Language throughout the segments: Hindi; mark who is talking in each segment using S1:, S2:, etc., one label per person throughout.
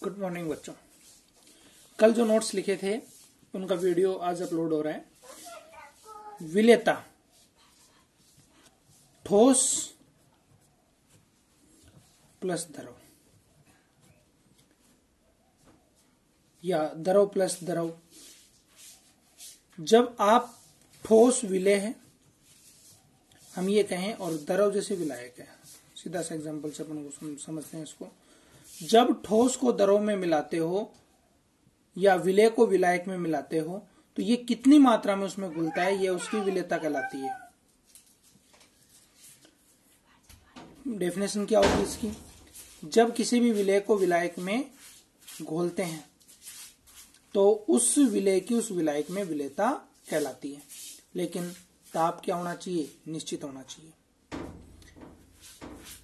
S1: गुड मॉर्निंग बच्चों। कल जो नोट्स लिखे थे उनका वीडियो आज अपलोड हो रहा है। विलेयता, ठोस प्लस द्रव या द्रव प्लस द्रव। जब आप ठोस विलेय है हम ये कहें और द्रव जैसे विलायक है, सीधा सा एग्जांपल से अपन को समझते हैं इसको। जब ठोस को द्रव में मिलाते हो या विलेय को विलायक में मिलाते हो तो ये कितनी मात्रा में उसमें घुलता है, ये उसकी विलेयता कहलाती है। डेफिनेशन क्या होगी इसकी? जब किसी भी विलेय को विलायक में घोलते हैं तो उस विलेय की उस विलायक में विलेयता कहलाती है। लेकिन ताप क्या होना चाहिए? निश्चित होना चाहिए।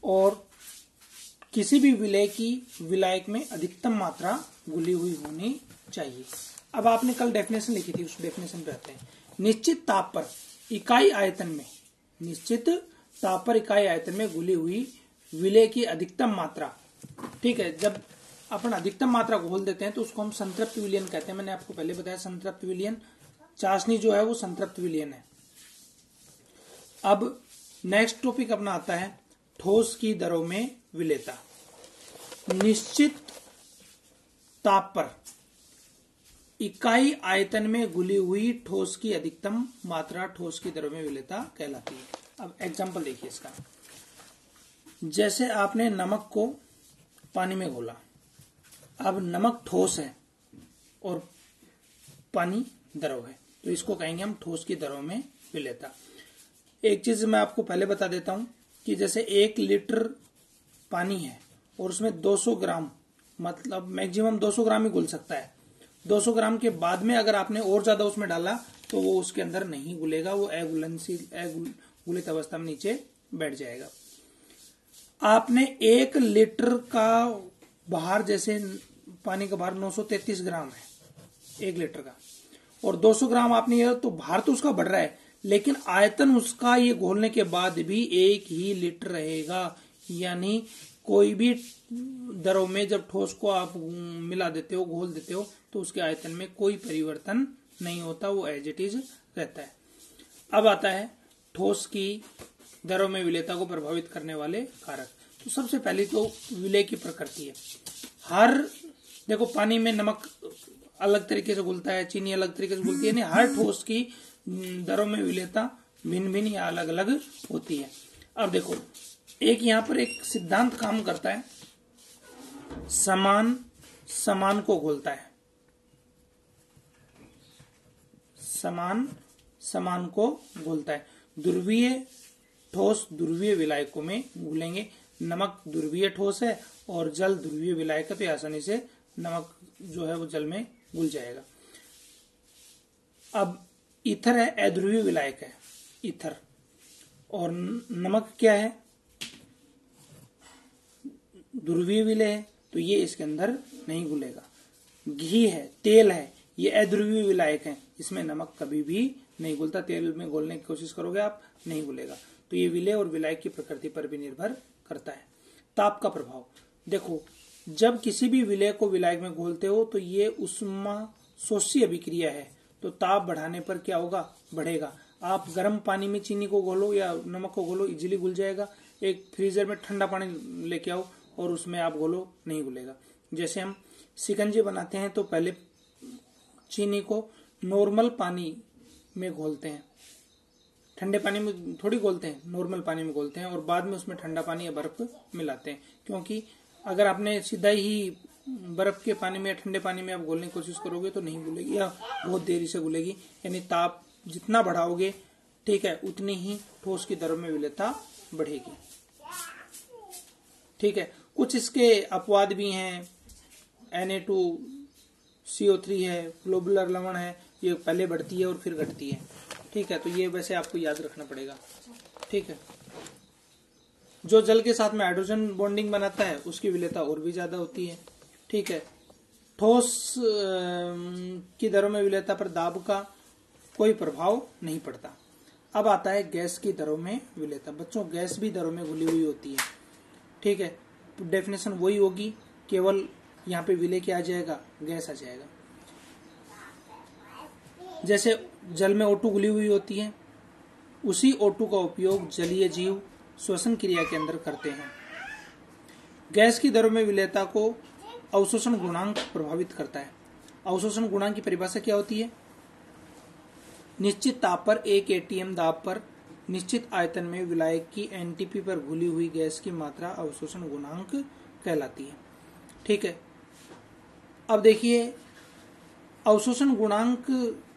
S1: और किसी भी विलेय की विलायक में अधिकतम मात्रा घुली हुई होनी चाहिए। अब आपने कल डेफिनेशन लिखी थी, उस डेफिनेशन पे आते हैं। निश्चित ताप पर इकाई आयतन में, निश्चित ताप पर इकाई आयतन में घुली हुई विलेय की अधिकतम मात्रा, ठीक है। जब अपन अधिकतम मात्रा घोल देते हैं तो उसको हम संतृप्त विलयन कहते हैं। मैंने आपको पहले बताया संतृप्त विलयन, चाशनी जो है वो संतृप्त विलयन है। अब नेक्स्ट टॉपिक अपना आता है ठोस की दरों में विलेयता। निश्चित ताप पर इकाई आयतन में घुली हुई ठोस की अधिकतम मात्रा ठोस की दरों में विलेयता कहलाती है। अब एग्जांपल देखिए इसका। जैसे आपने नमक को पानी में घोला, अब नमक ठोस है और पानी द्रव है तो इसको कहेंगे हम ठोस की दरों में विलेयता। एक चीज मैं आपको पहले बता देता हूं कि जैसे 1 लीटर पानी है और उसमें 200 ग्राम, मतलब मैक्सिमम 200 ग्राम ही घुल सकता है। 200 ग्राम के बाद में अगर आपने और ज्यादा उसमें डाला तो वो उसके अंदर नहीं घुलेगा, वो अघुलित अवस्था में नीचे बैठ जाएगा। आपने 1 लीटर का बाहर, जैसे पानी का बाहर 933 ग्राम है 1 लीटर का, और 200 ग्राम आपने ये, तो बाहर तो उसका बढ़ रहा है लेकिन आयतन उसका ये घोलने के बाद भी 1 ही लीटर रहेगा। यानी कोई भी दरों में जब ठोस को आप मिला देते हो, घोल देते हो, तो उसके आयतन में कोई परिवर्तन नहीं होता, वो एज इट इज रहता है। अब आता है ठोस की दरों में विलेयता को प्रभावित करने वाले कारक। तो सबसे पहले तो विलेय की प्रकृति है। देखो पानी में नमक अलग तरीके से घुलता है, चीनी अलग तरीके से घुलती है, हर ठोस की दरों में विलेयता भिन्न भिन्न या अलग अलग होती है। अब देखो एक यहां पर एक सिद्धांत काम करता है, समान समान को घोलता है, समान समान को घोलता है। ध्रुवीय ठोस ध्रुवीय विलायकों में घुलेंगे। नमक ध्रुवीय ठोस है और जल ध्रुवीय विलायक है तो आसानी से नमक जो है वो जल में घुल जाएगा। अब ईथर है, अध्रुवीय विलायक है ईथर, और नमक क्या है? ध्रुवीय विलेय है तो ये इसके अंदर नहीं घुलेगा। घी है, तेल है, ये अध्रुवीय विलायक है, इसमें नमक कभी भी नहीं घुलता। तेल में घोलने की कोशिश करोगे आप, नहीं घुलेगा। तो ये विलेय और विलायक की प्रकृति पर भी निर्भर करता है। ताप का प्रभाव देखो, जब किसी भी विलेय को विलायक में घोलते हो तो ये उष्मा शोषी अभिक्रिया है, तो ताप बढ़ाने पर क्या होगा? बढ़ेगा। आप गर्म पानी में चीनी को घोलो या नमक को घोलो, इजीली घुल जाएगा। एक फ्रीजर में ठंडा पानी लेके आओ और उसमें आप घोलो, नहीं घुलेगा। जैसे हम शिकंजी बनाते हैं तो पहले चीनी को नॉर्मल पानी में घोलते हैं, ठंडे पानी में थोड़ी घोलते हैं, नॉर्मल पानी में घोलते हैं और बाद में उसमें ठंडा पानी या बर्फ मिलाते हैं। क्योंकि अगर आपने सीधा ही बर्फ के पानी में या ठंडे पानी में आप घोलने की कोशिश करोगे तो नहीं घुलेगी या बहुत देरी से घुलेगी। यानी ताप जितना बढ़ाओगे, ठीक है, उतनी ही ठोस की दरों में विलेयता बढ़ेगी। ठीक है, कुछ इसके अपवाद भी हैं। Na2CO3 है, ग्लोबुलर लवण है, ये पहले बढ़ती है और फिर घटती है। ठीक है, तो ये वैसे आपको याद रखना पड़ेगा। ठीक है, जो जल के साथ में हाइड्रोजन बॉन्डिंग बनाता है उसकी विलेयता और भी ज्यादा होती है। ठीक है, ठोस की दरों में विलेयता पर दाब का कोई प्रभाव नहीं पड़ता। अब आता है गैस की दरों में विलेयता। बच्चों गैस भी दरों में घुली हुई होती है। ठीक है, तो डेफिनेशन वही होगी, केवल यहाँ पे विलेय क्या आ जाएगा, गैस आ जाएगा। जैसे जल में O2 घुली हुई होती है, उसी O2 का उपयोग जलीय जीव श्वसन क्रिया के अंदर करते हैं। गैस की दरों में विलेयता को अवशोषण गुणांक प्रभावित करता है। अवशोषण गुणांक की परिभाषा क्या होती है? निश्चित ताप पर 1 atm दाब पर निश्चित आयतन में विलायक की एनटीपी पर घुली हुई गैस की मात्रा अवशोषण गुणांक कहलाती है। ठीक है, अब देखिए अवशोषण गुणांक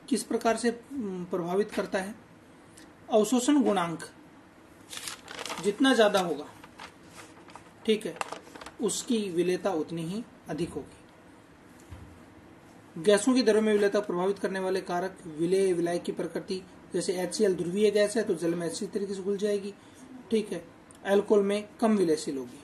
S1: किस प्रकार से प्रभावित करता है। अवशोषण गुणांक जितना ज्यादा होगा, ठीक है, उसकी विलेयता उतनी ही अधिक होगी। गैसों की दरों में विलेयता प्रभावित करने वाले कारक विलेय विलायक की प्रकृति, जैसे HCl ध्रुवीय गैस है तो जल में अच्छी तरीके से घुल जाएगी। ठीक है, अल्कोहल में कम विलयशील होगी।